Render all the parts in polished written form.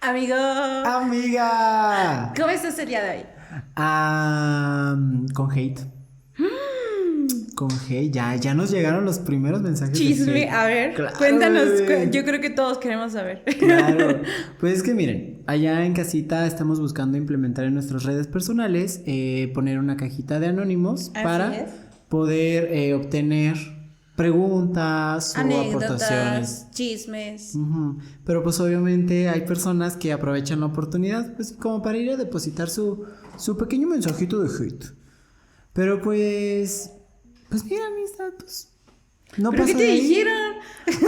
Amigo, ¡Amiga! ¿cómo estás el día de hoy? Con hate. Con hate, ya nos llegaron los primeros mensajes de Chisme, hate. a ver, Claro, cuéntanos, bebé. yo creo que todos queremos saber. Claro, pues es que miren, allá en casita estamos buscando implementar en nuestras redes personales, poner una cajita de anónimos Así para es. poder obtener preguntas o aportaciones. Anécdotas, chismes. Ujú. Pero pues obviamente hay personas que aprovechan la oportunidad pues como para ir a depositar su pequeño mensajito de hate. Pero pues mira, amistad, pues no ¿Pero qué pasa te de ahí. dijeron?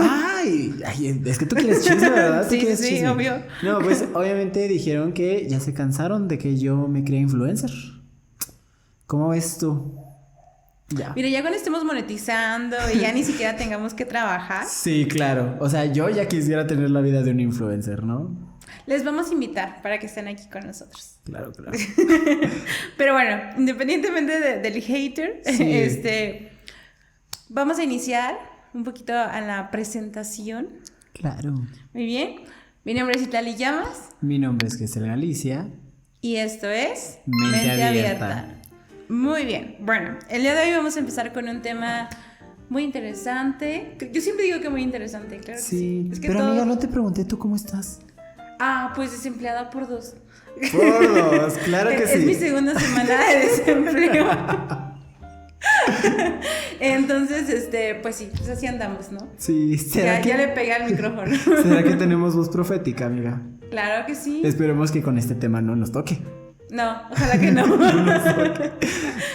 Ay, es que tú quieres chisme, ¿verdad? Tú Sí, quieres sí, chisme. obvio. No, pues obviamente dijeron que ya se cansaron de que yo me creé influencer. ¿Cómo ves tú? Ya. Mira, ya cuando estemos monetizando y ya ni siquiera tengamos que trabajar, Sí, claro. O sea, yo ya quisiera tener la vida de un influencer, ¿no? les vamos a invitar para que estén aquí con nosotros. Claro. Pero bueno, independientemente del hater, Sí. vamos a iniciar un poquito a la presentación. Claro. Muy bien. Mi nombre es Itlali Llamas Mi nombre es Gesel Galicia. y esto es Mente Abierta. Muy bien. Bueno, el día de hoy vamos a empezar con un tema muy interesante. Yo siempre digo que muy interesante, claro que sí. Es que Pero todo... amiga, no te pregunté tú cómo estás. Ah, pues desempleada por 2. Por dos, claro que Es sí. mi segunda semana de desempleo. Entonces, pues sí, pues así andamos, ¿no? Sí, Ya le pegué al micrófono. ¿Será que tenemos voz profética, amiga? Claro que sí. Esperemos que con este tema no nos toque. No, ojalá que no.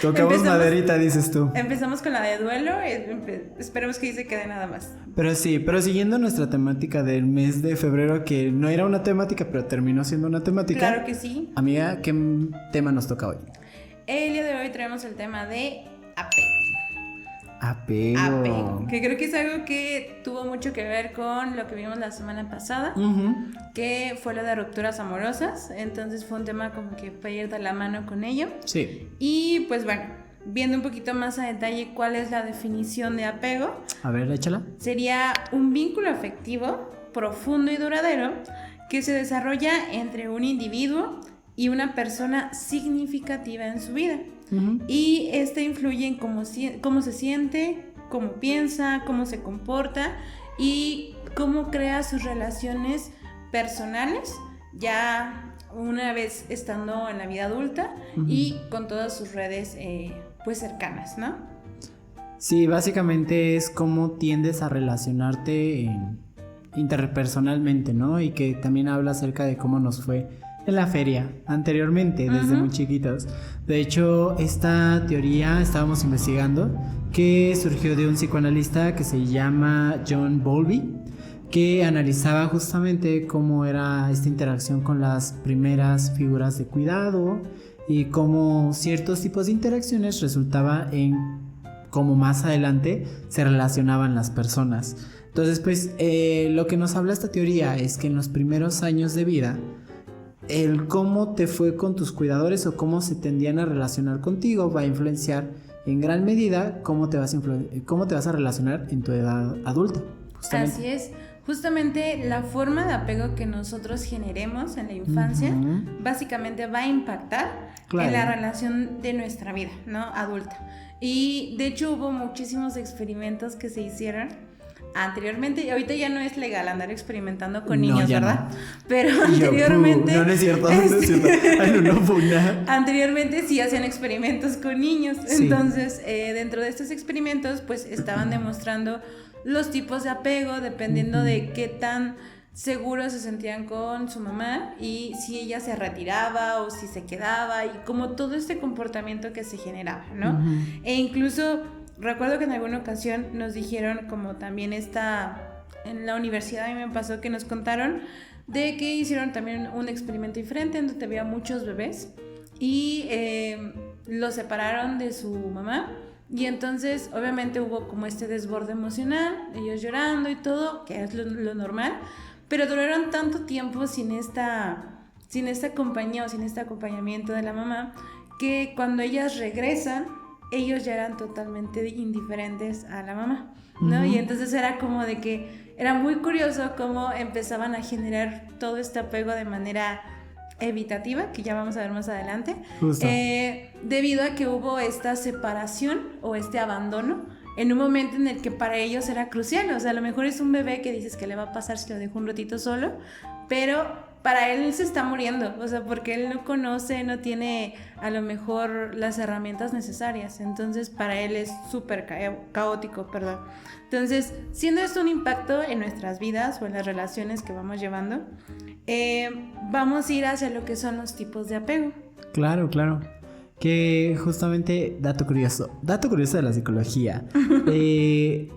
Tocamos maderita, dices tú. Empezamos con la de duelo. Esperemos que ahí se quede nada más. Pero siguiendo nuestra temática del mes de febrero, que no era una temática, pero terminó siendo una temática. Claro que sí. Amiga, ¿qué tema nos toca hoy? El día de hoy traemos el tema de apego. Apego. Que creo que es algo que tuvo mucho que ver con lo que vimos la semana pasada, que fue lo de rupturas amorosas. Entonces fue un tema como que fue ir de la mano con ello. Sí. Y pues bueno, viendo un poquito más a detalle cuál es la definición de apego, A ver, échala. sería un vínculo afectivo profundo y duradero que se desarrolla entre un individuo y una persona significativa en su vida. Y este influye en cómo se siente, cómo piensa, cómo se comporta y cómo crea sus relaciones personales ya una vez estando en la vida adulta y con todas sus redes pues cercanas, ¿no? Sí, básicamente es cómo tiendes a relacionarte interpersonalmente, ¿no? Y que también habla acerca de cómo nos fue en la feria anteriormente, desde muy chiquitos. De hecho, esta teoría estábamos investigando que surgió de un psicoanalista que se llama John Bowlby, que analizaba justamente cómo era esta interacción con las primeras figuras de cuidado y cómo ciertos tipos de interacciones resultaba en cómo más adelante se relacionaban las personas. Entonces, pues, lo que nos habla esta teoría es que en los primeros años de vida, el cómo te fue con tus cuidadores o cómo se tendían a relacionar contigo va a influenciar en gran medida cómo te vas a relacionar en tu edad adulta. Justamente. Así es. Justamente la forma de apego que nosotros generemos en la infancia básicamente va a impactar en la relación de nuestra vida, ¿no? Adulta. Y de hecho hubo muchísimos experimentos que se hicieron anteriormente, y ahorita ya no es legal andar experimentando con niños, ¿verdad? No. Pero anteriormente... No es cierto, no es cierto. Ay, no, anteriormente sí hacían experimentos con niños. Sí. Entonces, dentro de estos experimentos, pues estaban demostrando los tipos de apego dependiendo de qué tan seguros se sentían con su mamá y si ella se retiraba o si se quedaba y como todo este comportamiento que se generaba, ¿no? E incluso recuerdo que en alguna ocasión nos dijeron como también en la universidad a mí me pasó que nos contaron de que hicieron también un experimento diferente en donde había muchos bebés y los separaron de su mamá. Y entonces obviamente hubo como este desborde emocional, ellos llorando y todo, que es lo normal, pero duraron tanto tiempo sin esta compañía o sin este acompañamiento de la mamá, que cuando ellas regresan, ellos ya eran totalmente indiferentes a la mamá, ¿no? Y entonces era como de que era muy curioso cómo empezaban a generar todo este apego de manera evitativa, que ya vamos a ver más adelante, debido a que hubo esta separación o este abandono en un momento en el que para ellos era crucial. O sea, a lo mejor es un bebé que dices que le va a pasar si lo dejo un ratito solo, pero para él se está muriendo, o sea, porque él no conoce, no tiene a lo mejor las herramientas necesarias, entonces para él es súper caótico, perdón. Entonces, siendo esto un impacto en nuestras vidas o en las relaciones que vamos llevando, vamos a ir hacia lo que son los tipos de apego. Claro, claro. Que justamente, dato curioso de la psicología,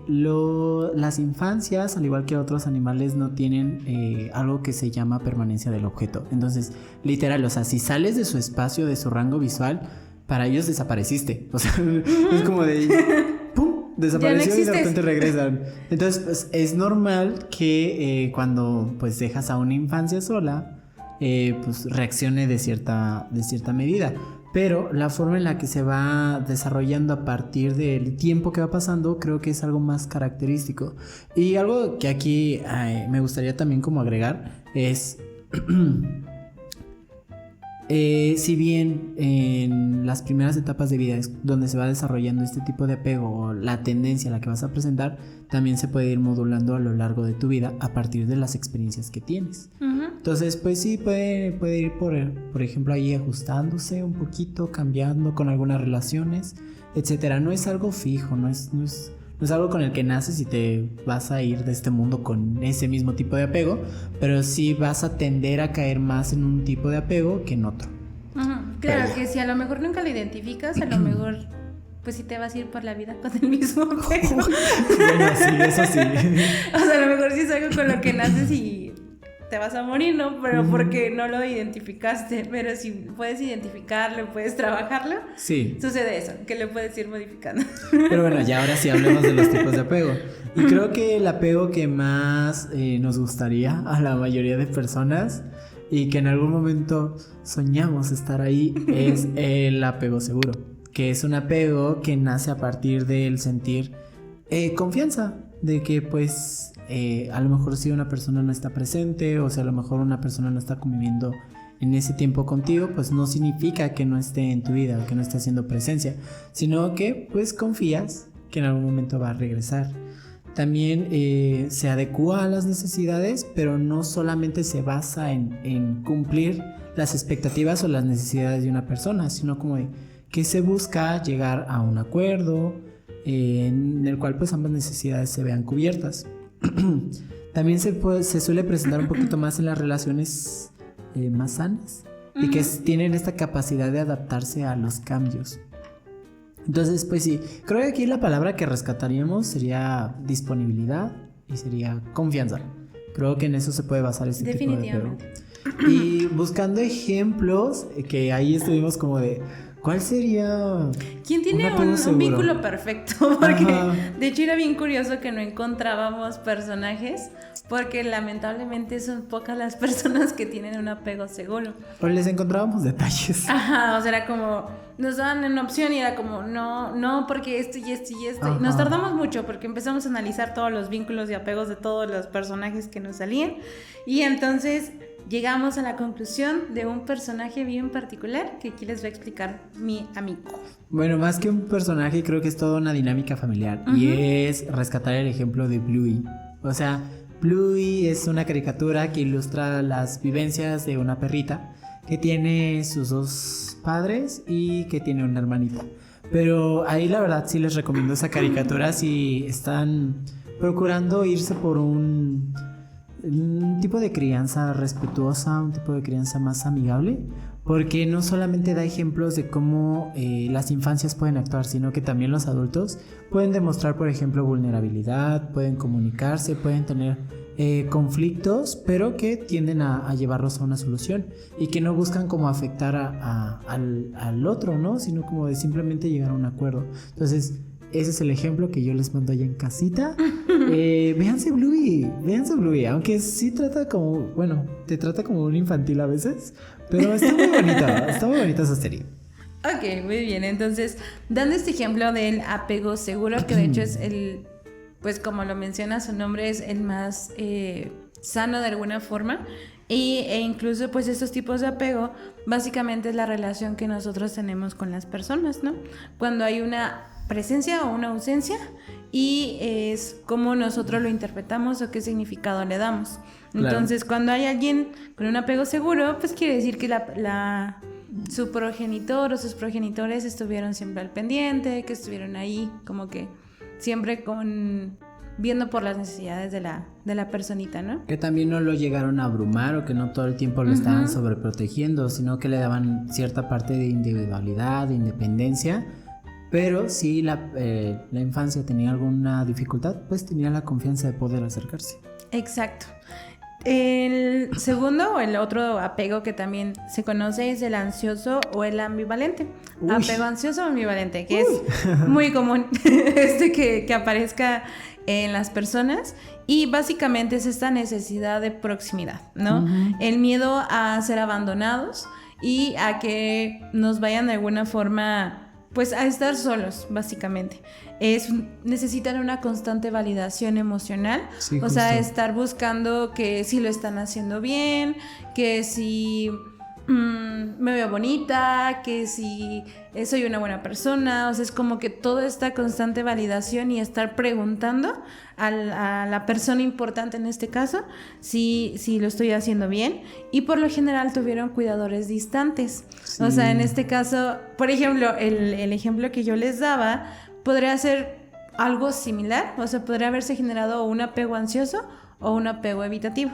las infancias, al igual que otros animales, no tienen algo que se llama permanencia del objeto. Entonces, literal, o sea, si sales de su espacio, de su rango visual, para ellos desapareciste. O sea, es como de ¡pum! Desapareció, no y de repente regresan. Entonces, pues, es normal que cuando pues dejas a una infancia sola, pues reaccione de cierta medida. Pero la forma en la que se va desarrollando a partir del tiempo que va pasando, creo que es algo más característico. Y algo que aquí me gustaría también como agregar es, si bien en las primeras etapas de vida es donde se va desarrollando este tipo de apego o la tendencia a la que vas a presentar, también se puede ir modulando a lo largo de tu vida a partir de las experiencias que tienes. Entonces, pues sí, puede ir por ejemplo ahí ajustándose un poquito, cambiando con algunas relaciones, etcétera. No es algo fijo, no es algo con el que naces y te vas a ir de este mundo con ese mismo tipo de apego, pero sí vas a tender a caer más en un tipo de apego que en otro. Claro, que si a lo mejor nunca lo identificas, a lo mejor pues sí te vas a ir por la vida con el mismo apego. Bueno, sí, eso sí. O sea, a lo mejor sí es algo con lo que naces y te vas a morir, ¿no? Pero porque no lo identificaste. Pero si puedes identificarlo, puedes trabajarlo, sí, sucede eso, que lo puedes ir modificando. Pero bueno, ya ahora sí hablemos de los tipos de apego. Y creo que el apego que más nos gustaría a la mayoría de personas y que en algún momento soñamos estar ahí es el apego seguro, que es un apego que nace a partir del sentir confianza, de que pues a lo mejor si una persona no está presente o si a lo mejor una persona no está conviviendo en ese tiempo contigo, pues no significa que no esté en tu vida o que no esté haciendo presencia, sino que pues confías que en algún momento va a regresar. También se adecúa a las necesidades, pero no solamente se basa en cumplir las expectativas o las necesidades de una persona, sino como de que se busca llegar a un acuerdo en el cual pues ambas necesidades se vean cubiertas. También se suele presentar un poquito más en las relaciones más sanas y que tienen esta capacidad de adaptarse a los cambios. Entonces, pues sí, creo que aquí la palabra que rescataríamos sería disponibilidad y sería confianza. Creo que en eso se puede basar este tipo de apego. Y buscando ejemplos, que ahí estuvimos como de... ¿Cuál sería? ¿Quién tiene un vínculo perfecto? Porque de hecho era bien curioso que no encontrábamos personajes, porque lamentablemente son pocas las personas que tienen un apego seguro. O les encontrábamos detalles. Ajá, o sea, era como, nos daban una opción y era como, no, porque esto y esto y esto. Nos tardamos mucho porque empezamos a analizar todos los vínculos y apegos de todos los personajes que nos salían. Y entonces llegamos a la conclusión de un personaje bien particular que aquí les va a explicar mi amigo. Bueno, más que un personaje, creo que es toda una dinámica familiar. Y es rescatar el ejemplo de Bluey. O sea, Bluey es una caricatura que ilustra las vivencias de una perrita que tiene sus dos padres y que tiene una hermanita. Pero ahí la verdad sí les recomiendo esa caricatura si están procurando irse por un tipo de crianza respetuosa, un tipo de crianza más amigable, porque no solamente da ejemplos de cómo las infancias pueden actuar, sino que también los adultos pueden demostrar, por ejemplo, vulnerabilidad, pueden comunicarse, pueden tener conflictos, pero que tienden a llevarlos a una solución y que no buscan como afectar al otro, ¿no? Sino como de simplemente llegar a un acuerdo. Entonces, ese es el ejemplo que yo les mando allá en casita. Véanse Bluey, aunque sí trata como, bueno, te trata como un infantil a veces, pero está muy bonita esa serie. Ok, muy bien, entonces, dando este ejemplo del apego seguro, que de hecho es pues como lo menciona su nombre, es el más sano de alguna forma. E incluso pues estos tipos de apego básicamente es la relación que nosotros tenemos con las personas, ¿no? Cuando hay una presencia o una ausencia y es cómo nosotros lo interpretamos o qué significado le damos. Entonces, cuando hay alguien con un apego seguro, pues quiere decir que su progenitor o sus progenitores estuvieron siempre al pendiente, que estuvieron ahí como que siempre viendo por las necesidades de la personita, ¿no? Que también no lo llegaron a abrumar o que no todo el tiempo lo estaban sobreprotegiendo, sino que le daban cierta parte de individualidad, de independencia, pero si la infancia tenía alguna dificultad, pues tenía la confianza de poder acercarse. Exacto. El segundo o el otro apego que también se conoce es el ansioso o el ambivalente. Apego ansioso o ambivalente, que es muy común que aparezca en las personas, y básicamente es esta necesidad de proximidad, ¿no? El miedo a ser abandonados y a que nos vayan de alguna forma pues a estar solos, básicamente. Necesitan una constante validación emocional, sí, o sea, estar buscando que si lo están haciendo bien, que si me veo bonita, que si soy una buena persona, o sea, es como que toda esta constante validación y estar preguntando a la persona importante en este caso si lo estoy haciendo bien, y por lo general tuvieron cuidadores distantes, sí. O sea, en este caso, por ejemplo, el ejemplo que yo les daba podría ser algo similar, o sea, podría haberse generado un apego ansioso o un apego evitativo,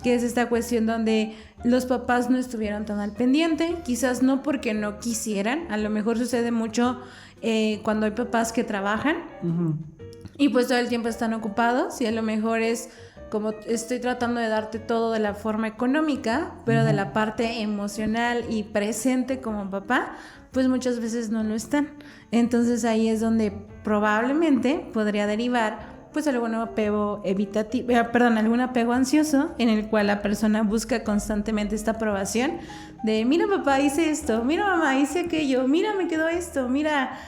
que es esta cuestión donde los papás no estuvieron tan al pendiente, quizás no porque no quisieran, a lo mejor sucede mucho cuando hay papás que trabajan y pues todo el tiempo están ocupados, y a lo mejor es como estoy tratando de darte todo de la forma económica, pero de la parte emocional y presente como papá, pues muchas veces no lo están. Entonces ahí es donde probablemente podría derivar pues algún apego algún apego ansioso, en el cual la persona busca constantemente esta aprobación de mira papá, hice esto, mira mamá, hice aquello, mira me quedó esto, mira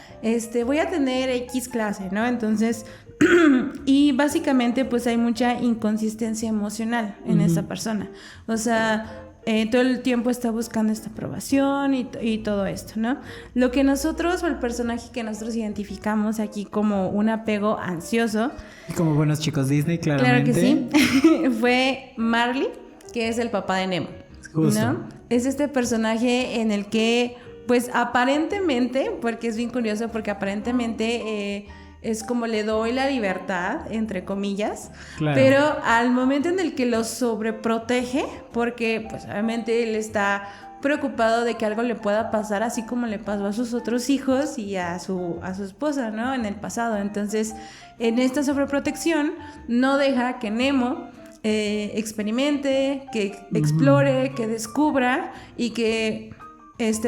voy a tener X clase, ¿no? Entonces y básicamente pues hay mucha inconsistencia emocional en esa persona, o sea, todo el tiempo está buscando esta aprobación y todo esto, ¿no? Lo que nosotros, o el personaje que nosotros identificamos aquí como un apego ansioso, y como buenos chicos Disney, claramente. Claro que sí, fue Marley, que es el papá de Nemo. Justo. ¿No? Es este personaje en el que, pues aparentemente, porque es bien curioso, porque aparentemente es como le doy la libertad, entre comillas, claro. Pero al momento en el que lo sobreprotege, porque pues obviamente él está preocupado de que algo le pueda pasar, así como le pasó a sus otros hijos y a su esposa, ¿no? En el pasado. Entonces, en esta sobreprotección no deja que Nemo experimente, que explore, que descubra y que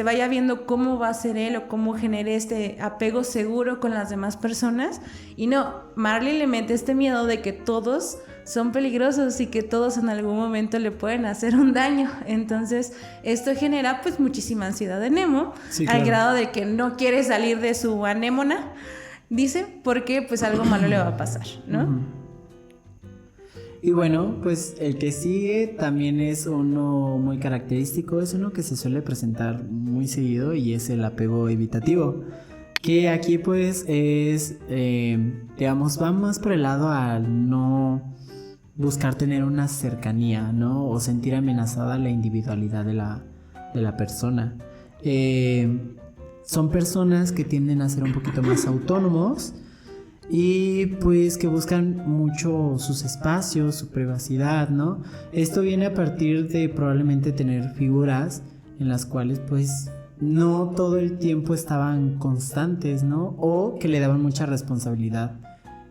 vaya viendo cómo va a ser él o cómo genere este apego seguro con las demás personas. Y no, Marley le mete este miedo de que todos son peligrosos y que todos en algún momento le pueden hacer un daño. Entonces esto genera pues muchísima ansiedad de Nemo, sí, claro. Al grado de que no quiere salir de su anémona, dice, porque pues algo malo le va a pasar, ¿no? Y bueno, pues el que sigue también es uno muy característico, es uno que se suele presentar muy seguido, y es el apego evitativo, que aquí pues es, digamos, va más por el lado al no buscar tener una cercanía, ¿no? O sentir amenazada la individualidad de la persona. Son personas que tienden a ser un poquito más autónomos, y pues que buscan mucho sus espacios, su privacidad, ¿no? Esto viene a partir de probablemente tener figuras en las cuales pues no todo el tiempo estaban constantes, ¿no? O que le daban mucha responsabilidad,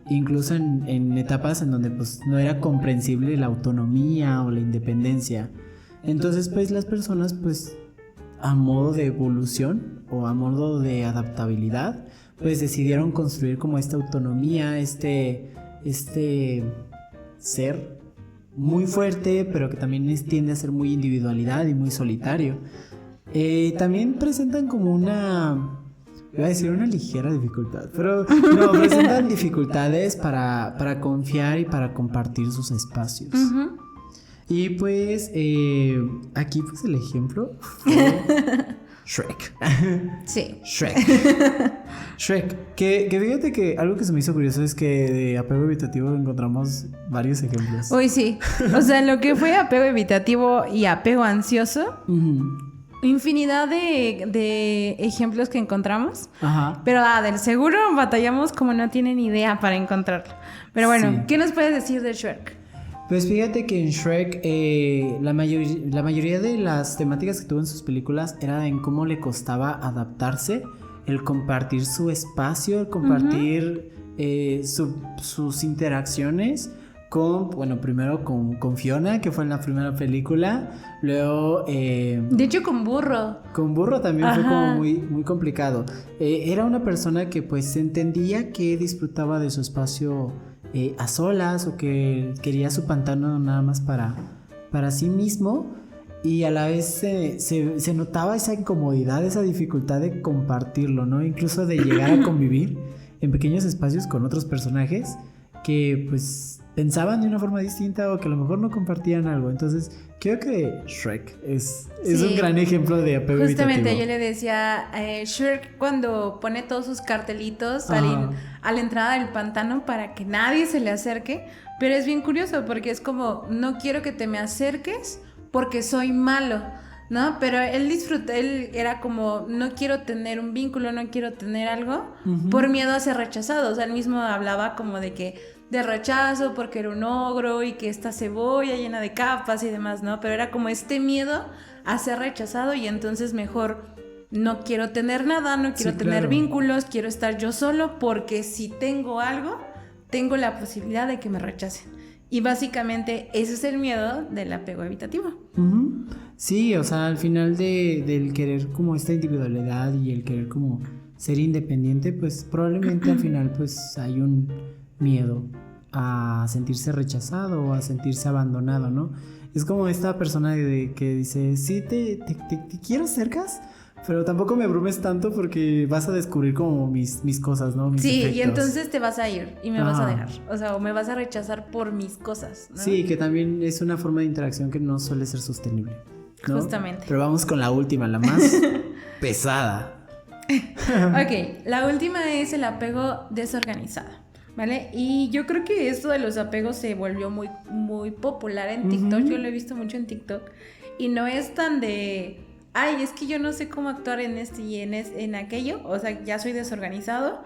incluso en etapas en donde pues no era comprensible la autonomía o la independencia. Entonces pues las personas pues a modo de evolución o a modo de adaptabilidad pues decidieron construir como esta autonomía, este ser muy fuerte, pero que también tiende a ser muy individualidad y muy solitario. También presentan como Iba a decir una ligera dificultad, pero no, presentan dificultades para confiar y para compartir sus espacios. Ujú. Y pues aquí pues el ejemplo fue Shrek. Sí. Shrek, que fíjate que algo que se me hizo curioso es que de apego evitativo encontramos varios ejemplos. Uy, sí. O sea, lo que fue apego evitativo y apego ansioso, infinidad de ejemplos que encontramos. Ajá. Pero del seguro batallamos como no tienen idea para encontrarlo. Pero bueno, Sí. ¿qué nos puedes decir de Shrek? Pues fíjate que en Shrek la mayoría de las temáticas que tuvo en sus películas era en cómo le costaba adaptarse, el compartir su espacio, el compartir sus interacciones con, bueno, primero con Fiona, que fue en la primera película, luego... De hecho, con Burro. Con Burro también fue Ajá. como muy, muy complicado. Era una persona que pues entendía que disfrutaba de su espacio a solas o que quería su pantano nada más para sí mismo, y a la vez se notaba esa incomodidad, esa dificultad de compartirlo, ¿no? Incluso de llegar a convivir en pequeños espacios con otros personajes que pues pensaban de una forma distinta o que a lo mejor no compartían algo. Entonces creo que Shrek es Sí. un gran ejemplo de apego Justamente evitativo. yo le decía, Shrek cuando pone todos sus cartelitos Ajá. a la entrada del pantano para que nadie se le acerque, pero es bien curioso porque es como, no quiero que te me acerques porque soy malo, ¿no? Pero él era como, no quiero tener un vínculo, no quiero tener algo por miedo a ser rechazado. O sea, él mismo hablaba como de rechazo porque era un ogro y que esta cebolla llena de capas y demás, ¿no? Pero era como este miedo a ser rechazado, y entonces mejor no quiero tener nada, no quiero Sí, tener claro. vínculos, quiero estar yo solo porque si tengo algo, tengo la posibilidad de que me rechacen. Y básicamente ese es el miedo del apego evitativo. Ujú. Sí, o sea, al final del querer como esta individualidad y el querer como ser independiente, pues probablemente al final pues hay un miedo a sentirse rechazado o a sentirse abandonado, ¿no? Es como esta persona que dice, sí, te quiero cercas, pero tampoco me abrumes tanto porque vas a descubrir como mis cosas, ¿no? Mis Sí, y defectos. entonces te vas a ir y me vas a Ajá. dejar. O sea, o me vas a rechazar por mis cosas, ¿no? Sí, que también es una forma de interacción que no suele ser sostenible, ¿no? Justamente. Pero vamos con la última, la más pesada. Ok, la última es el apego desorganizado, ¿vale? Y yo creo que esto de los apegos se volvió muy, muy popular en TikTok. Yo lo he visto mucho en TikTok. Y no es tan de, ay, es que yo no sé cómo actuar en este y en aquello. O sea, ya soy desorganizado.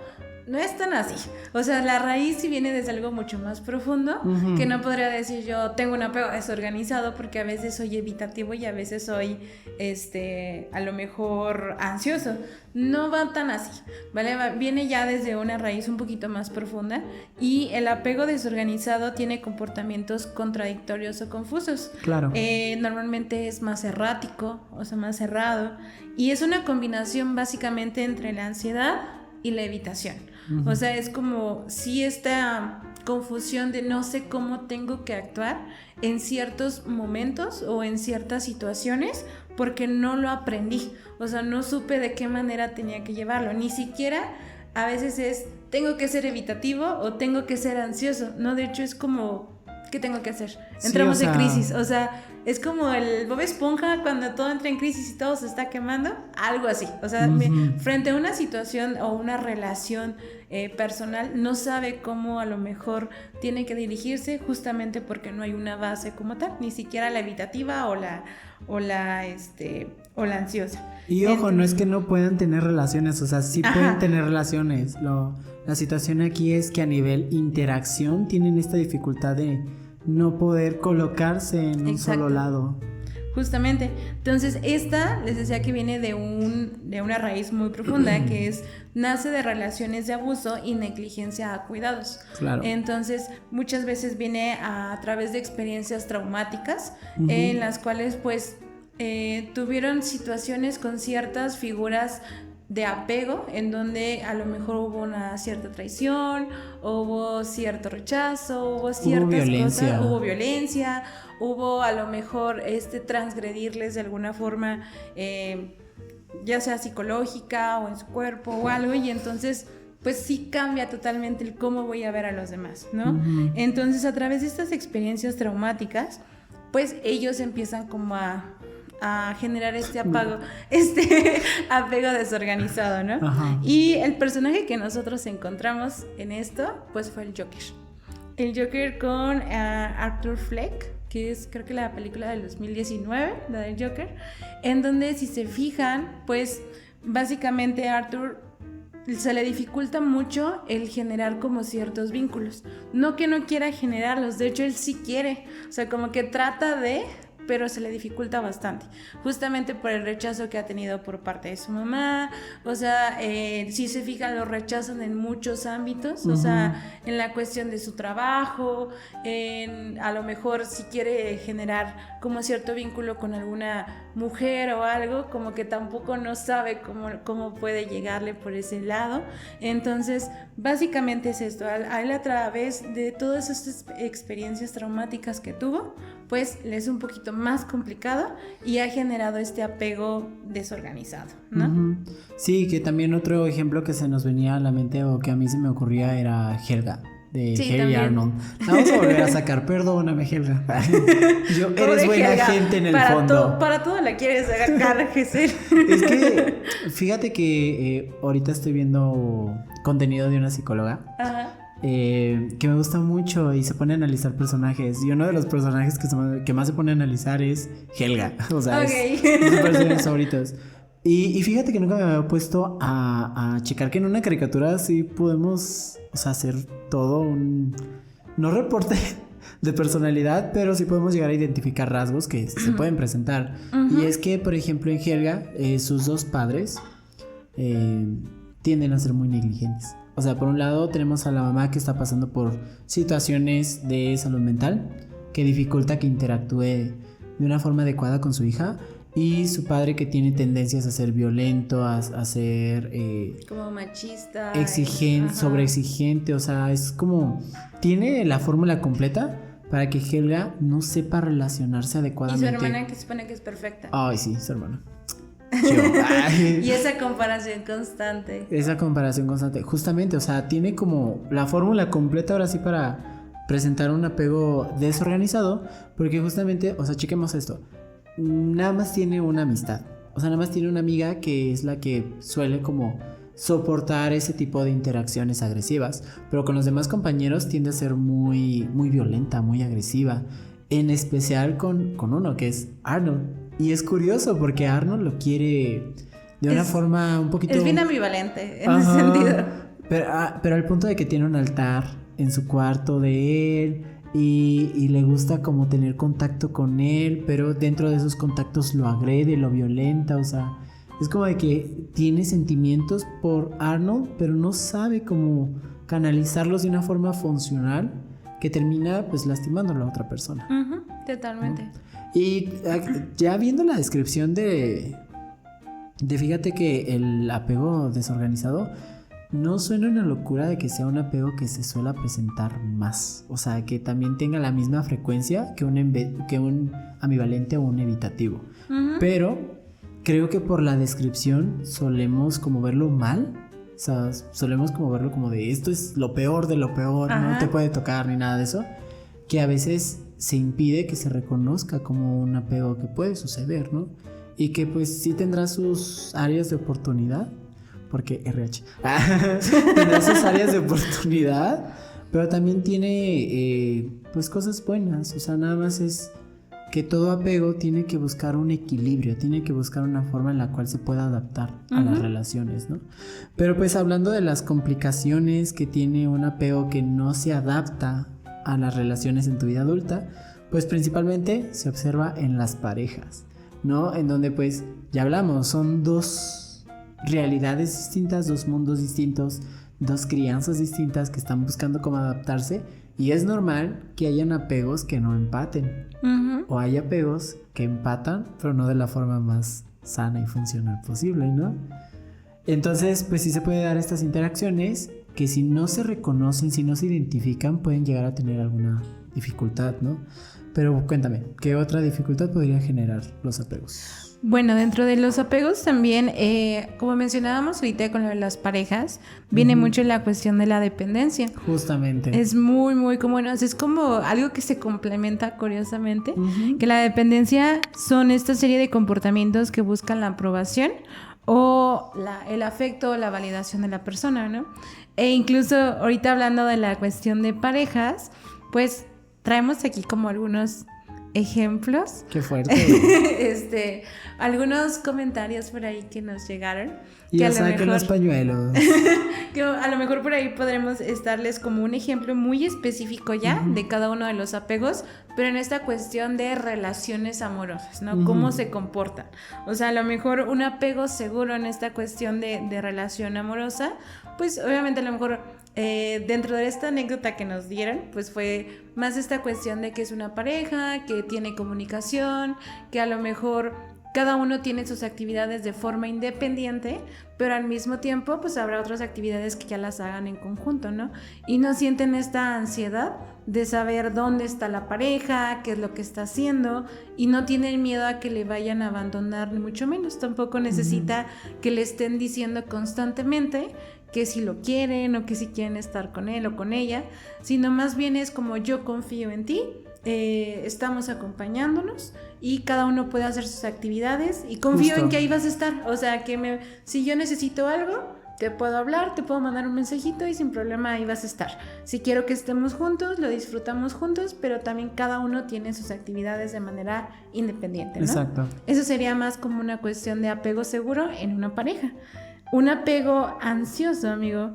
No es tan así. O sea, la raíz sí viene desde algo mucho más profundo, que no podría decir yo tengo un apego desorganizado, porque a veces soy evitativo y a veces soy, a lo mejor ansioso. No va tan así, ¿vale? Viene ya desde una raíz un poquito más profunda, y el apego desorganizado tiene comportamientos contradictorios o confusos. Claro. Normalmente es más errático, o sea, más cerrado, y es una combinación básicamente entre la ansiedad y la evitación. O sea, es como si esta confusión de no sé cómo tengo que actuar en ciertos momentos o en ciertas situaciones porque no lo aprendí. O sea, no supe de qué manera tenía que llevarlo. Ni siquiera a veces es tengo que ser evitativo o tengo que ser ansioso. No, de hecho es como ¿qué tengo que hacer? Entramos Sí, o sea, en crisis. O sea, es como el Bob Esponja cuando todo entra en crisis y todo se está quemando. Algo así. O sea, frente a una situación o una relación personal, no sabe cómo a lo mejor tiene que dirigirse, justamente porque no hay una base como tal, ni siquiera la evitativa o la ansiosa. Y ojo, no es que no puedan tener relaciones, o sea, sí pueden tener relaciones. La situación aquí es que a nivel interacción tienen esta dificultad de no poder colocarse en un solo lado. Justamente. Entonces, esta les decía que viene de una raíz muy profunda, que nace de relaciones de abuso y negligencia a cuidados. Claro. Entonces, muchas veces viene a través de experiencias traumáticas, en las cuales, pues, tuvieron situaciones con ciertas figuras de apego, en donde a lo mejor hubo una cierta traición, hubo cierto rechazo, hubo ciertas cosas, hubo violencia, hubo a lo mejor transgredirles de alguna forma ya sea psicológica o en su cuerpo o algo, y entonces pues sí cambia totalmente el cómo voy a ver a los demás, ¿no? Uh-huh. Entonces a través de estas experiencias traumáticas, pues ellos empiezan como a generar este apego desorganizado, ¿no? Ajá. Y el personaje que nosotros encontramos en esto, pues fue el Joker. El Joker con Arthur Fleck, que es creo que la película del 2019, la del Joker, en donde si se fijan, pues básicamente a Arthur se le dificulta mucho el generar como ciertos vínculos. No que no quiera generarlos, de hecho él sí quiere, o sea, como que trata de, pero se le dificulta bastante, justamente por el rechazo que ha tenido por parte de su mamá. O sea, si se fijan, lo rechazan en muchos ámbitos, o sea, en la cuestión de su trabajo, a lo mejor si quiere generar como cierto vínculo con alguna mujer o algo, como que tampoco no sabe cómo puede llegarle por ese lado. Entonces, básicamente es esto, a él a través de todas estas experiencias traumáticas que tuvo, pues le es un poquito más complicado y ha generado este apego desorganizado, ¿no? Uh-huh. Sí, que también otro ejemplo que se nos venía a la mente o que a mí se me ocurría era Helga, de Sí, Hey también. Arnold. La vamos a volver a sacar, perdóname Helga. Eres Pobre buena Helga, gente en el fondo. Para todo la quieres sacar, Giselle. Es que, fíjate que ahorita estoy viendo contenido de una psicóloga. Ajá. Que me gusta mucho y se pone a analizar personajes. Y uno de los personajes que más se pone a analizar es Helga. O sea, Okay. es de mis mis favoritos. Y fíjate que nunca me había puesto a checar que en una caricatura sí podemos, o sea, hacer todo un... No reporte de personalidad, pero sí podemos llegar a identificar rasgos que se pueden presentar. Uh-huh. Y es que, por ejemplo, en Helga, sus dos padres tienden a ser muy negligentes. O sea, por un lado tenemos a la mamá que está pasando por situaciones de salud mental que dificulta que interactúe de una forma adecuada con su hija, y su padre que tiene tendencias a ser violento, a ser como machista, sobreexigente. O sea, es como tiene la fórmula completa para que Helga no sepa relacionarse y adecuadamente. su hermana que se supone que es perfecta. Ay, sí, su hermana. Y esa comparación constante. Esa comparación constante. Justamente, o sea, tiene como la fórmula completa ahora sí para presentar un apego desorganizado. Porque justamente, o sea, chequemos esto. Nada más tiene una amistad. O sea, nada más tiene una amiga que es la que suele como soportar ese tipo de interacciones agresivas. Pero con los demás compañeros tiende a ser muy, muy violenta, muy agresiva. En especial con uno que es Arnold. Y es curioso porque Arnold lo quiere de una forma un poquito... Es bien ambivalente en ese sentido. Pero al punto de que tiene un altar en su cuarto de él y le gusta como tener contacto con él, pero dentro de esos contactos lo agrede, lo violenta. O sea, es como de que tiene sentimientos por Arnold, pero no sabe cómo canalizarlos de una forma funcional que termina pues lastimando a la otra persona. Uh-huh, totalmente. ¿No? Y ya viendo la descripción de fíjate que el apego desorganizado no suena una locura de que sea un apego que se suele presentar más. O sea, que también tenga la misma frecuencia que un ambivalente o un evitativo. Uh-huh. Pero creo que por la descripción solemos como verlo mal. O sea, solemos como verlo como de esto es lo peor de lo peor. Ajá. No te puede tocar ni nada de eso. Que a veces se impide que se reconozca como un apego que puede suceder, ¿no? Y que pues sí tendrá sus áreas de oportunidad, porque RH tendrá sus áreas de oportunidad, pero también tiene pues cosas buenas. O sea, nada más es que todo apego tiene que buscar un equilibrio, tiene que buscar una forma en la cual se pueda adaptar a las relaciones, ¿no? Pero pues hablando de las complicaciones que tiene un apego que no se adapta a las relaciones en tu vida adulta, pues principalmente se observa en las parejas, ¿no? En donde pues ya hablamos, son dos realidades distintas, dos mundos distintos, dos crianzas distintas que están buscando cómo adaptarse, y es normal que hayan apegos que no empaten, uh-huh, o hay apegos que empatan, pero no de la forma más sana y funcional posible, ¿no? Entonces pues sí se puede dar estas interacciones que si no se reconocen, si no se identifican, pueden llegar a tener alguna dificultad, ¿no? Pero cuéntame, ¿qué otra dificultad podría generar los apegos? Bueno, dentro de los apegos también, como mencionábamos ahorita con lo de las parejas, viene mucho la cuestión de la dependencia. Justamente. Es muy, muy común. O sea, es como algo que se complementa curiosamente, que la dependencia son esta serie de comportamientos que buscan la aprobación o el afecto o la validación de la persona, ¿no? E incluso ahorita hablando de la cuestión de parejas, pues traemos aquí como algunos ejemplos. Qué fuerte. Algunos comentarios por ahí que nos llegaron. Y ya saquen los pañuelos. Que a lo mejor por ahí podremos estarles como un ejemplo muy específico ya de cada uno de los apegos, pero en esta cuestión de relaciones amorosas, ¿no? Cómo se comportan. O sea, a lo mejor un apego seguro en esta cuestión de relación amorosa, pues obviamente a lo mejor dentro de esta anécdota que nos dieron, pues fue más esta cuestión de que es una pareja, que tiene comunicación, que a lo mejor cada uno tiene sus actividades de forma independiente, pero al mismo tiempo pues habrá otras actividades que ya las hagan en conjunto, ¿no? Y no sienten esta ansiedad de saber dónde está la pareja, qué es lo que está haciendo, y no tienen miedo a que le vayan a abandonar, ni mucho menos. Tampoco necesita que le estén diciendo constantemente que si lo quieren o que si quieren estar con él o con ella, sino más bien es como yo confío en ti, estamos acompañándonos y cada uno puede hacer sus actividades y confío en que ahí vas a estar. O sea, que si yo necesito algo, te puedo hablar, te puedo mandar un mensajito y sin problema ahí vas a estar. Si quiero que estemos juntos, lo disfrutamos juntos, pero también cada uno tiene sus actividades de manera independiente, ¿no? Exacto. Eso sería más como una cuestión de apego seguro en una pareja. Un apego ansioso, amigo,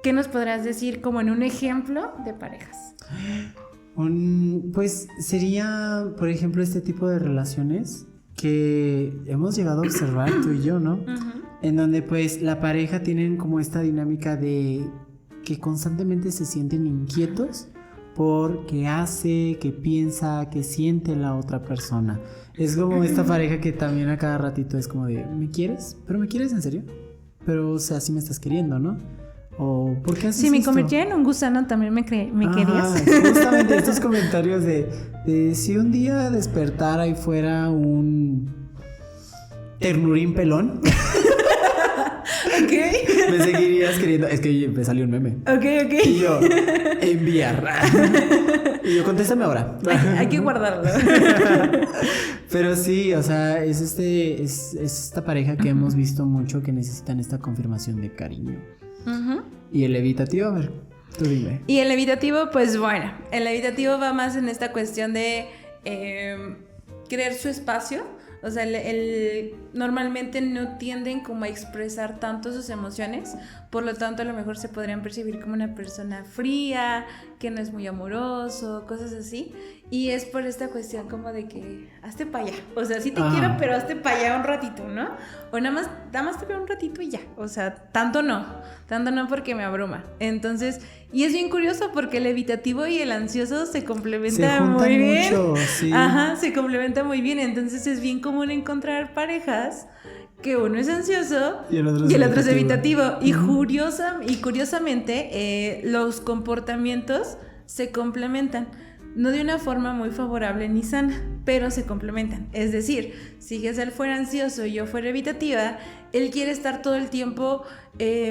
¿qué nos podrás decir como en un ejemplo de parejas? Pues sería, por ejemplo, este tipo de relaciones que hemos llegado a observar tú y yo, ¿no? En donde pues la pareja tienen como esta dinámica de que constantemente se sienten inquietos por qué hace, qué piensa, qué siente la otra persona. Es como esta pareja que también a cada ratito es como de, ¿me quieres? ¿Pero me quieres en serio? Pero, o sea, sí me estás queriendo, ¿no? O, ¿por qué haces si me esto? convirtiera en un gusano, ¿también me querías? Justamente estos comentarios de si un día despertara y fuera un ternurín pelón. Ok. Me seguirías queriendo. Es que me salió un meme. Ok. Y yo, enviar. Y yo, contéstame ahora. Hay que guardarlo. Pero sí, o sea, es esta pareja que hemos visto mucho que necesitan esta confirmación de cariño. Y el evitativo, a ver, tú dime. Y el evitativo, pues bueno, el evitativo va más en esta cuestión de querer su espacio. O sea, normalmente no tienden como a expresar tanto sus emociones, por lo tanto a lo mejor se podrían percibir como una persona fría, que no es muy amoroso, cosas así. Y es por esta cuestión como de que hazte para allá. O sea, sí te quiero, pero hazte para allá un ratito, ¿no? O nada más te veo un ratito y ya. O sea, tanto no porque me abruma. Entonces, y es bien curioso porque el evitativo y el ansioso se complementan muy bien. Mucho, sí. Ajá, se complementan muy bien. Entonces es bien común encontrar parejas que uno es ansioso y el otro es evitativo. Y curiosamente, los comportamientos se complementan. No de una forma muy favorable ni sana, pero se complementan. Es decir, si él fuera ansioso y yo fuera evitativa, él quiere estar todo el tiempo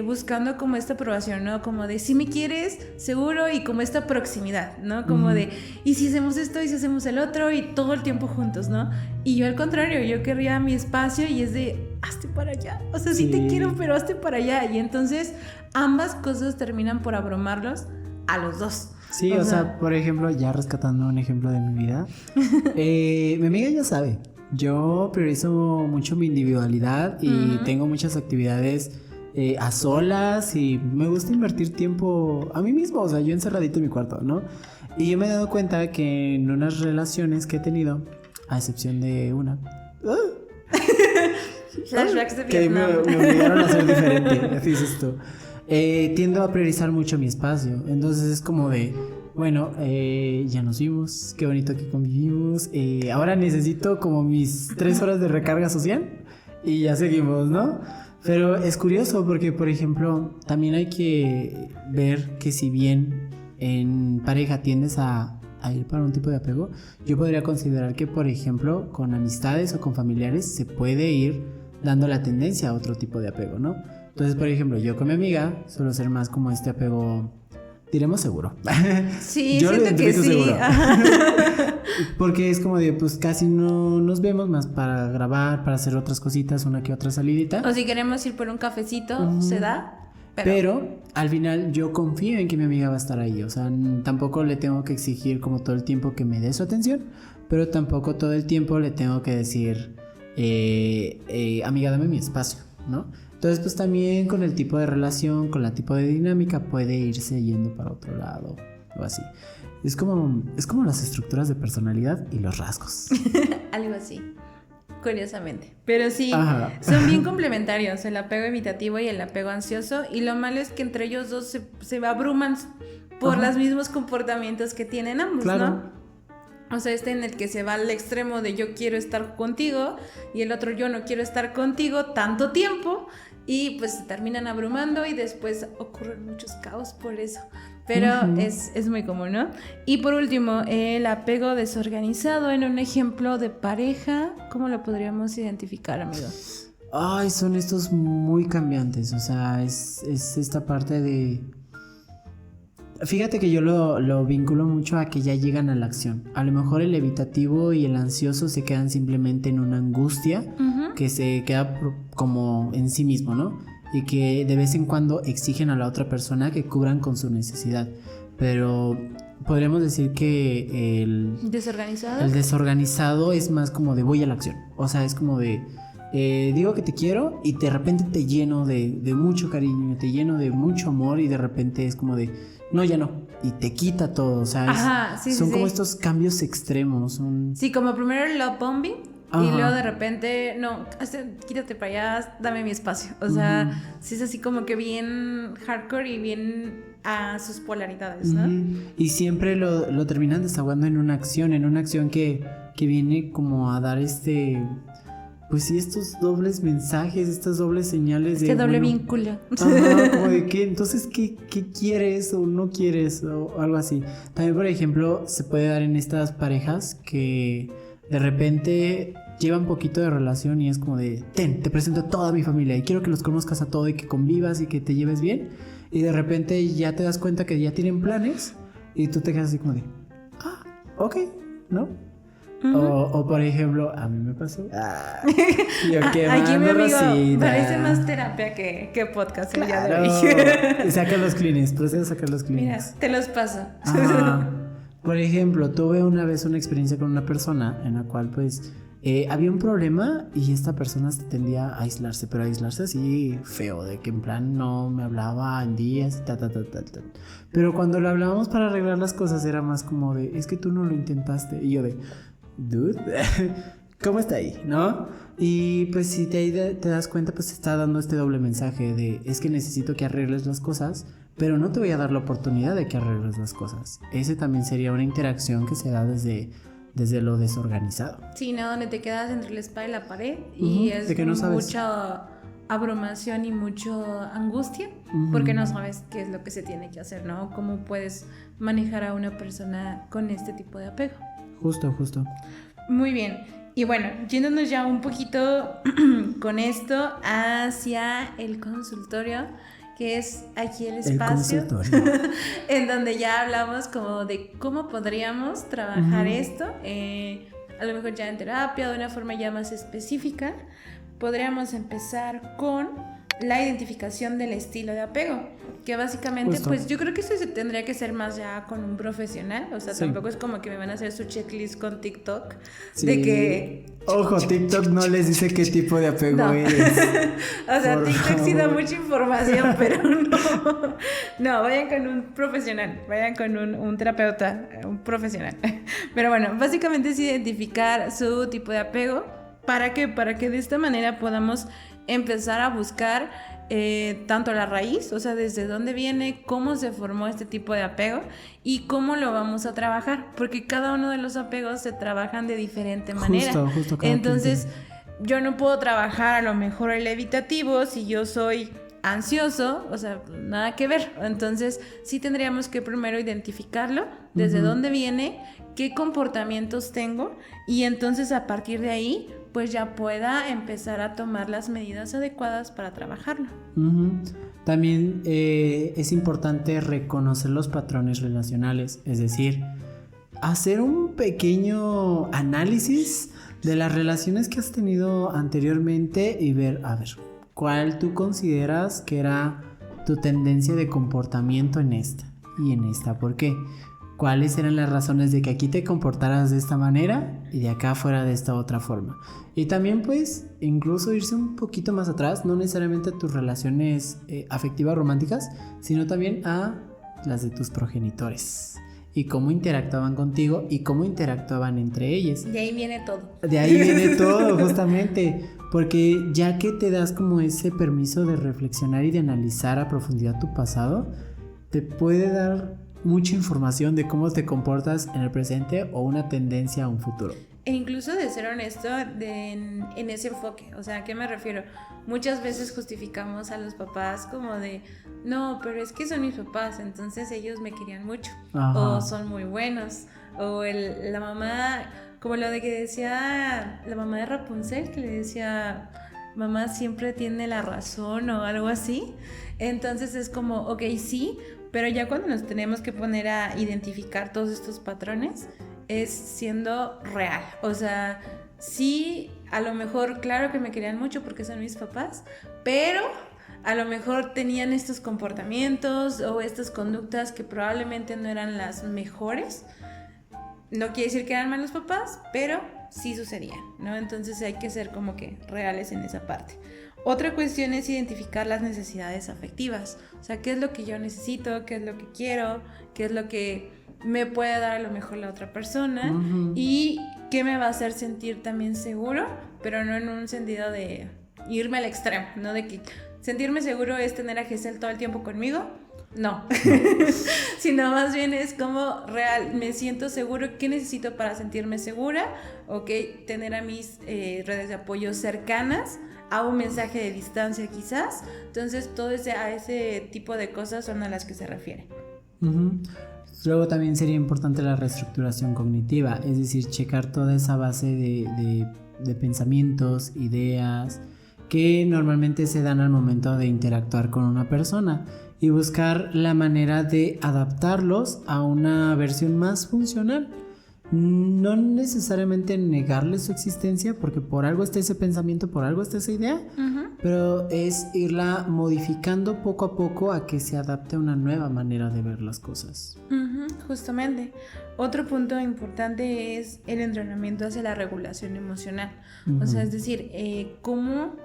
buscando como esta aprobación, ¿no? Como de si me quieres, seguro, y como esta proximidad, ¿no? Como de, y si hacemos esto, y si hacemos el otro, y todo el tiempo juntos, ¿no? Y yo al contrario, yo querría mi espacio y es de, hazte para allá. O sea, sí te quiero, pero hazte para allá. Y entonces ambas cosas terminan por abrumarlos a los dos. Sí, o sea, por ejemplo, ya rescatando un ejemplo de mi vida, mi amiga ya sabe, yo priorizo mucho mi individualidad y tengo muchas actividades a solas y me gusta invertir tiempo a mí mismo, o sea, yo encerradito en mi cuarto, ¿no? Y yo me he dado cuenta que en unas relaciones que he tenido, a excepción de una... Flashbacks de que Vietnam. me obligaron a ser diferente, así es esto. Tiendo a priorizar mucho mi espacio. Entonces es como de, bueno, ya nos vimos, qué bonito que convivimos. Ahora necesito como mis 3 horas de recarga social y ya seguimos, ¿no? Pero es curioso porque, por ejemplo, también hay que ver que si bien en pareja tiendes a a ir para un tipo de apego, yo podría considerar que, por ejemplo, con amistades o con familiares se puede ir dando la tendencia a otro tipo de apego, ¿no? Entonces, por ejemplo, yo con mi amiga suelo ser más como este apego, diremos seguro. Sí, yo siento que sí. Seguro. Porque es como de, pues casi no nos vemos más para grabar, para hacer otras cositas, una que otra salidita. O si queremos ir por un cafecito, se da. Pero al final yo confío en que mi amiga va a estar ahí. O sea, tampoco le tengo que exigir como todo el tiempo que me dé su atención, pero tampoco todo el tiempo le tengo que decir, amiga, dame mi espacio, ¿no? Entonces, pues también con el tipo de relación, con el tipo de dinámica, puede irse yendo para otro lado o así. Es como las estructuras de personalidad y los rasgos. Algo así, curiosamente. Pero sí, son bien complementarios, el apego evitativo y el apego ansioso. Y lo malo es que entre ellos dos se abruman por los mismos comportamientos que tienen ambos, ¿no? O sea, en el que se va al extremo de yo quiero estar contigo y el otro yo no quiero estar contigo tanto tiempo. Y pues se terminan abrumando y después ocurren muchos caos por eso. Pero es muy común, ¿no? Y por último, el apego desorganizado en un ejemplo de pareja. ¿Cómo lo podríamos identificar, amigo? Ay, son estos muy cambiantes. O sea, es esta parte de... Fíjate que yo lo vinculo mucho a que ya llegan a la acción. A lo mejor el evitativo y el ansioso se quedan simplemente en una angustia que se queda como en sí mismo, ¿no? Y que de vez en cuando exigen a la otra persona que cubran con su necesidad. Pero podríamos decir que el desorganizado es más como de voy a la acción. O sea, es como de digo que te quiero y de repente te lleno de mucho cariño, te lleno de mucho amor y de repente es como de no, ya no. Y te quita todo, o sea, son como estos cambios extremos. Sí, como primero el love bombing y luego de repente, no, quítate para allá, dame mi espacio. O sea, sí es así como que bien hardcore y bien a sus polaridades, ¿no? Y siempre lo terminan desahogando en una acción que viene como a dar pues sí, estos dobles mensajes, estas dobles señales de... doble vínculo. Como de que, entonces, ¿qué quieres o no quieres? O algo así. También, por ejemplo, se puede dar en estas parejas que de repente llevan poquito de relación y es como de... te presento a toda mi familia y quiero que los conozcas a todos y que convivas y que te lleves bien. Y de repente ya te das cuenta que ya tienen planes y tú te quedas así como de... ok, ¿no? O por ejemplo, a mí me pasó. Aquí mi amigo parece más terapia que podcast el día de hoy. Saca los clines, procedo a sacar los clines. Mira, te los paso. Por ejemplo, tuve una vez una experiencia con una persona en la cual pues había un problema y esta persona tendía a aislarse, pero a aislarse así feo, de que en plan no me hablaba en días, Pero cuando le hablábamos para arreglar las cosas era más como de, es que tú no lo intentaste. Y yo de... dude, ¿cómo está ahí? ¿No? Y pues si te das cuenta, pues te está dando este doble mensaje de es que necesito que arregles las cosas, pero no te voy a dar la oportunidad de que arregles las cosas. Ese también sería una interacción que se da desde lo desorganizado. Sí, ¿no? Donde te quedas entre la espada y la pared y es que no sabes. Mucha abrumación y mucha angustia porque no sabes qué es lo que se tiene que hacer, ¿no? Cómo puedes manejar a una persona con este tipo de apego. Justo. Muy bien. Y bueno, yéndonos ya un poquito con esto hacia el consultorio, que es aquí el espacio en donde ya hablamos como de cómo podríamos trabajar esto, a lo mejor ya en terapia, de una forma ya más específica. Podríamos empezar con la identificación del estilo de apego, que básicamente pues yo creo que eso se tendría que ser más ya con un profesional, o sea, tampoco es como que me van a hacer su checklist con TikTok de que... Ojo, TikTok no les dice qué tipo de apego eres. O sea, TikTok sí da mucha información, pero no, vayan con un profesional, vayan con un terapeuta, un profesional. Pero bueno, básicamente es identificar su tipo de apego. ¿Para qué? Para que de esta manera podamos empezar a buscar tanto la raíz, o sea, desde dónde viene, cómo se formó este tipo de apego y cómo lo vamos a trabajar, porque cada uno de los apegos se trabajan de diferente manera. Justo, entonces, yo no puedo trabajar a lo mejor el evitativo si yo soy ansioso, o sea, nada que ver. Entonces, sí tendríamos que primero identificarlo, desde dónde viene, qué comportamientos tengo, y entonces a partir de ahí, pues ya pueda empezar a tomar las medidas adecuadas para trabajarlo. También es importante reconocer los patrones relacionales, es decir, hacer un pequeño análisis de las relaciones que has tenido anteriormente y ver, a ver, ¿cuál tú consideras que era tu tendencia de comportamiento en esta y en esta? ¿Por qué? ¿Cuáles eran las razones de que aquí te comportaras de esta manera y de acá fuera de esta otra forma? Y también pues incluso irse un poquito más atrás, no necesariamente a tus relaciones afectivas románticas, sino también a las de tus progenitores. Y cómo interactuaban contigo y cómo interactuaban entre ellas. De ahí viene todo. De ahí viene todo, justamente. Porque ya que te das como ese permiso de reflexionar y de analizar a profundidad tu pasado, te puede dar mucha información de cómo te comportas en el presente o una tendencia a un futuro. E incluso de ser honesto en ese enfoque. O sea, ¿a qué me refiero? Muchas veces justificamos a los papás como de, no, pero es que son mis papás, entonces ellos me querían mucho. Ajá. O son muy buenos. O la mamá, como lo de que decía la mamá de Rapunzel, que le decía, mamá siempre tiene la razón o algo así. Entonces es como, ok, sí, pero ya cuando nos tenemos que poner a identificar todos estos patrones, es siendo real. O sea, sí, a lo mejor, claro que me querían mucho porque son mis papás, pero a lo mejor tenían estos comportamientos o estas conductas que probablemente no eran las mejores. No quiere decir que eran malos papás, pero sí sucedían, ¿no? Entonces hay que ser como que reales en esa parte. Otra cuestión es identificar las necesidades afectivas. O sea, ¿qué es lo que yo necesito? ¿Qué es lo que quiero? ¿Qué es lo que me puede dar a lo mejor la otra persona? Y qué me va a hacer sentir también seguro, pero no en un sentido de irme al extremo, ¿no? De que sentirme seguro es tener a Gesell todo el tiempo conmigo. No. Sino más bien es como real, me siento seguro, ¿qué necesito para sentirme segura? Ok, tener a mis redes de apoyo cercanas, a un mensaje de distancia quizás. Entonces todo a ese tipo de cosas son a las que se refiere. Luego también sería importante la reestructuración cognitiva, es decir, checar toda esa base de pensamientos, ideas que normalmente se dan al momento de interactuar con una persona y buscar la manera de adaptarlos a una versión más funcional. No necesariamente negarle su existencia, porque por algo está ese pensamiento, por algo está esa idea, pero es irla modificando poco a poco a que se adapte a una nueva manera de ver las cosas. Justamente. Otro punto importante es el entrenamiento hacia la regulación emocional. O sea, es decir, ¿cómo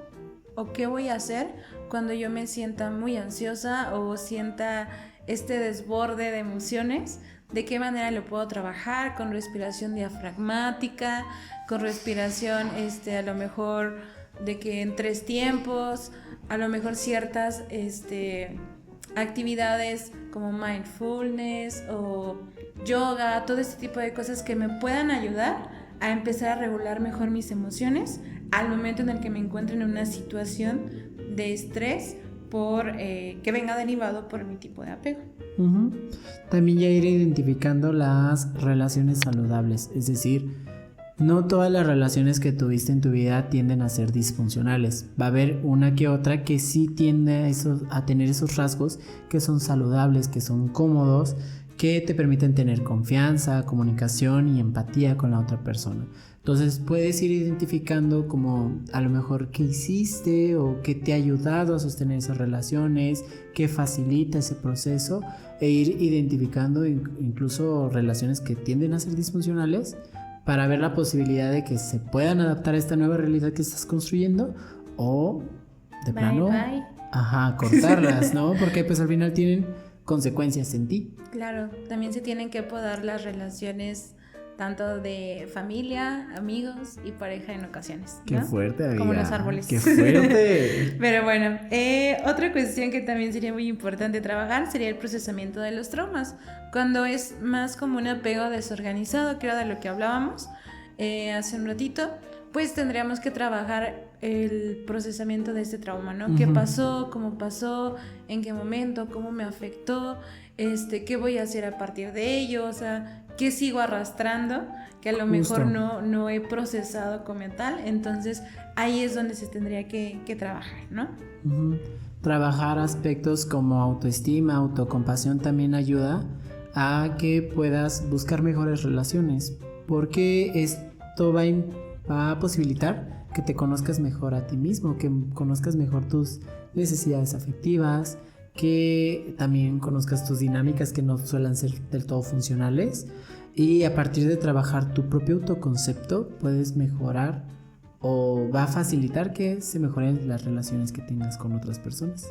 o qué voy a hacer cuando yo me sienta muy ansiosa o sienta este desborde de emociones? ¿De qué manera lo puedo trabajar? Con respiración diafragmática, con respiración a lo mejor de que en 3 tiempos, a lo mejor ciertas actividades como mindfulness o yoga, todo este tipo de cosas que me puedan ayudar a empezar a regular mejor mis emociones al momento en el que me encuentre en una situación de estrés que venga derivado por mi tipo de apego. También ya ir identificando las relaciones saludables, es decir, no todas las relaciones que tuviste en tu vida tienden a ser disfuncionales. Va a haber una que otra que sí tiende a tener esos rasgos que son saludables, que son cómodos, que te permiten tener confianza, comunicación y empatía con la otra persona. Entonces puedes ir identificando como a lo mejor qué hiciste o qué te ha ayudado a sostener esas relaciones, qué facilita ese proceso, e ir identificando incluso relaciones que tienden a ser disfuncionales para ver la posibilidad de que se puedan adaptar a esta nueva realidad que estás construyendo o de plano cortarlas, ¿no? Porque pues al final tienen consecuencias en ti. Claro, también se tienen que podar las relaciones tanto de familia, amigos y pareja en ocasiones, ¿no? Qué fuerte, amiga. Como los árboles. ¡Qué fuerte! Pero bueno, otra cuestión que también sería muy importante trabajar sería el procesamiento de los traumas, cuando es más como un apego desorganizado, que era de lo que hablábamos hace un ratito. pues tendríamos que trabajar el procesamiento de este trauma, ¿no? ¿Qué pasó? ¿Cómo pasó? ¿En qué momento? ¿Cómo me afectó? ¿Qué voy a hacer a partir de ello? O sea, ¿qué sigo arrastrando? Que a lo mejor no he procesado como tal. Entonces, ahí es donde se tendría que trabajar, ¿no? Trabajar aspectos como autoestima, autocompasión también ayuda a que puedas buscar mejores relaciones, porque esto va a posibilitar que te conozcas mejor a ti mismo, que conozcas mejor tus necesidades afectivas, que también conozcas tus dinámicas que no suelen ser del todo funcionales, y a partir de trabajar tu propio autoconcepto puedes mejorar o va a facilitar que se mejoren las relaciones que tengas con otras personas.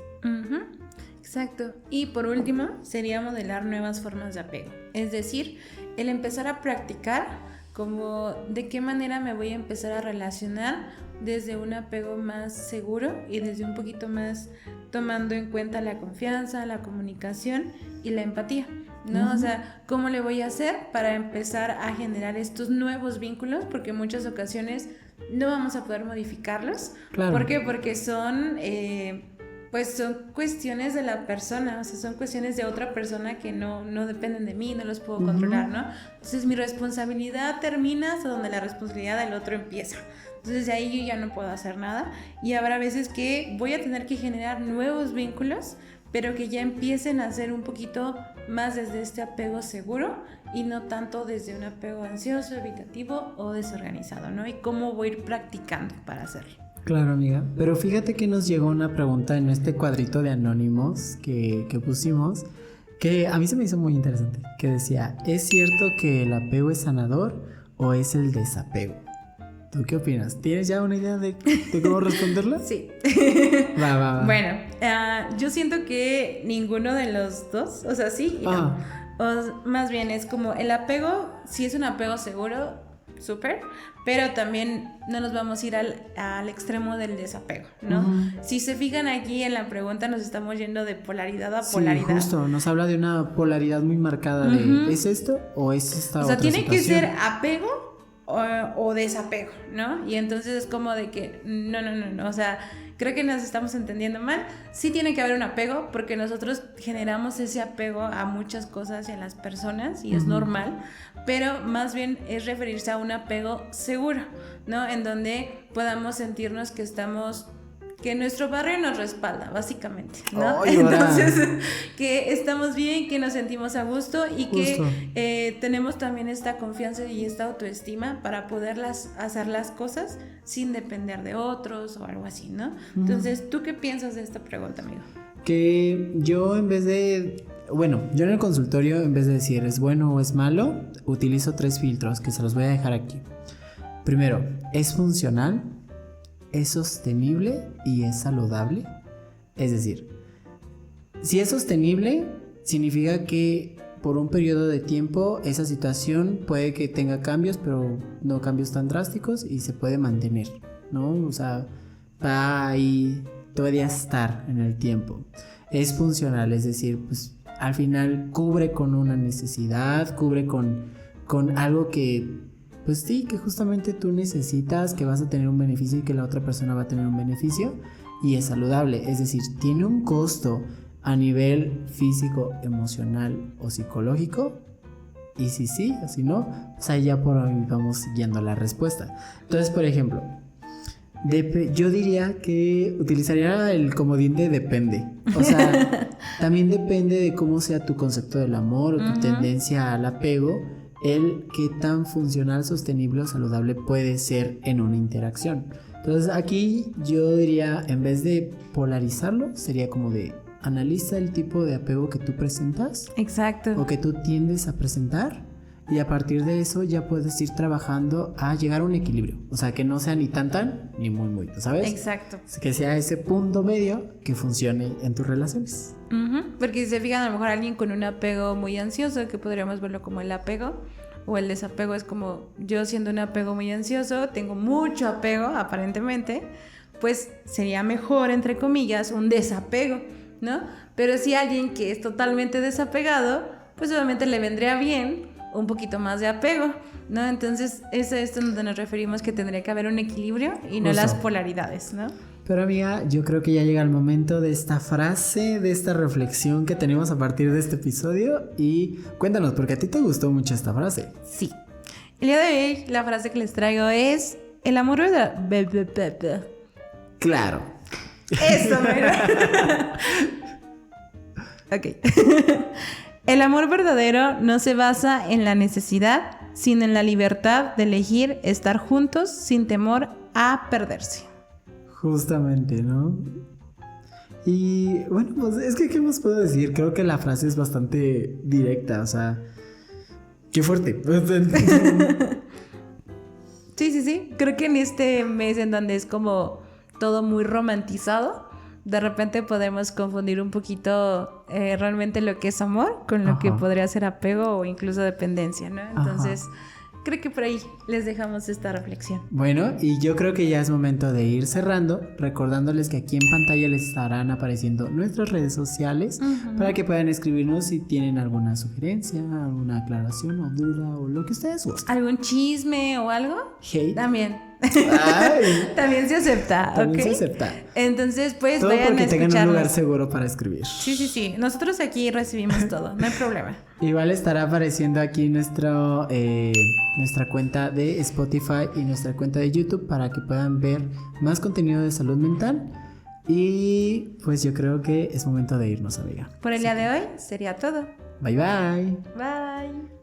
Exacto. Y por último, sería modelar nuevas formas de apego. Es decir, el empezar a practicar como de qué manera me voy a empezar a relacionar desde un apego más seguro y desde un poquito más tomando en cuenta la confianza, la comunicación y la empatía, ¿no? O sea, ¿cómo le voy a hacer para empezar a generar estos nuevos vínculos? Porque en muchas ocasiones no vamos a poder modificarlos. Claro. ¿Por qué? Porque son cuestiones de la persona, o sea, son cuestiones de otra persona que no dependen de mí, no los puedo controlar, ¿no? Entonces mi responsabilidad termina hasta donde la responsabilidad del otro empieza. Entonces de ahí yo ya no puedo hacer nada y habrá veces que voy a tener que generar nuevos vínculos, pero que ya empiecen a ser un poquito más desde este apego seguro y no tanto desde un apego ansioso, evitativo o desorganizado, ¿no? Y cómo voy a ir practicando para hacerlo. Claro, amiga. Pero fíjate que nos llegó una pregunta en este cuadrito de anónimos que pusimos, que a mí se me hizo muy interesante, que decía, ¿es cierto que el apego es sanador o es el desapego? ¿Tú qué opinas? ¿Tienes ya una idea de cómo responderla? Sí. Va. Bueno, yo siento que ninguno de los dos, o sea, sí y no. O más bien es como el apego, si es un apego seguro, súper, pero también no nos vamos a ir al extremo del desapego, ¿no? Si se fijan aquí en la pregunta nos estamos yendo de polaridad a polaridad. Sí, justo, nos habla de una polaridad muy marcada de ¿es esto o es esta otra situación? O sea, tiene que ser apego o desapego, ¿no? Y entonces es como de que no, o sea, creo que nos estamos entendiendo mal. Sí tiene que haber un apego porque nosotros generamos ese apego a muchas cosas y a las personas y es normal, pero más bien es referirse a un apego seguro, ¿no? En donde podamos sentirnos que nuestro barrio nos respalda, básicamente, ¿no? Entonces, que estamos bien, que nos sentimos a gusto y que tenemos también esta confianza y esta autoestima para poder hacer las cosas sin depender de otros o algo así, ¿no? Entonces, ¿tú qué piensas de esta pregunta, amigo? Que yo en el consultorio, en vez de decir es bueno o es malo, utilizo 3 filtros que se los voy a dejar aquí. Primero, ¿es funcional? ¿Es sostenible y es saludable? Es decir, si es sostenible, significa que por un periodo de tiempo esa situación puede que tenga cambios, pero no cambios tan drásticos y se puede mantener, ¿no? O sea, va ahí, todavía estar en el tiempo. Es funcional, es decir, pues al final cubre con una necesidad, cubre con algo que pues sí, que justamente tú necesitas, que vas a tener un beneficio y que la otra persona va a tener un beneficio y es saludable, es decir, tiene un costo a nivel físico, emocional o psicológico y si sí o si no, pues ahí ya por ahí vamos siguiendo la respuesta. Entonces, por ejemplo, yo diría que utilizaría el comodín de depende, o sea, también depende de cómo sea tu concepto del amor o tu tendencia al apego, el qué tan funcional, sostenible o saludable puede ser en una interacción. Entonces aquí yo diría, en vez de polarizarlo, sería como de analiza el tipo de apego que tú presentas. Exacto. O que tú tiendes a presentar y a partir de eso ya puedes ir trabajando a llegar a un equilibrio. O sea, que no sea ni tan ni muy, ¿sabes? Exacto. Que sea ese punto medio que funcione en tus relaciones. Porque si se fijan, a lo mejor alguien con un apego muy ansioso, que podríamos verlo como el apego, o el desapego es como yo siendo un apego muy ansioso, tengo mucho apego aparentemente, pues sería mejor, entre comillas, un desapego, ¿no? Pero si alguien que es totalmente desapegado, pues obviamente le vendría bien un poquito más de apego, ¿no? Entonces, es a esto donde nos referimos que tendría que haber un equilibrio y no las polaridades, ¿no? Pero amiga, yo creo que ya llega el momento de esta frase, de esta reflexión que tenemos a partir de este episodio. Y cuéntanos, porque a ti te gustó mucho esta frase. Sí. El día de hoy, la frase que les traigo es: el amor verdadero. Claro. Eso, mira. Ok. El amor verdadero no se basa en la necesidad, sino en la libertad de elegir estar juntos sin temor a perderse. Justamente, ¿no? Y bueno, pues es que ¿qué más puedo decir? Creo que la frase es bastante directa, o sea, qué fuerte. Sí. Creo que en este mes en donde es como todo muy romantizado, de repente podemos confundir un poquito realmente lo que es amor con lo que podría ser apego o incluso dependencia, ¿no? Entonces, creo que por ahí les dejamos esta reflexión. Bueno, y yo creo que ya es momento de ir cerrando, recordándoles que aquí en pantalla les estarán apareciendo nuestras redes sociales para que puedan escribirnos si tienen alguna sugerencia, alguna aclaración o duda o lo que ustedes gusten. ¿Algún chisme o algo? Hate. También. Ay. También se acepta, También ¿ok? se acepta. Entonces, pues Todo vayan a porque tengan escucharnos. un lugar seguro para escribir. Sí. Nosotros aquí recibimos todo, no hay problema. Igual estará apareciendo aquí nuestra cuenta de Spotify y nuestra cuenta de YouTube para que puedan ver más contenido de salud mental. Y pues yo creo que es momento de irnos, amiga. Por el día de hoy sería todo. Bye bye. Bye.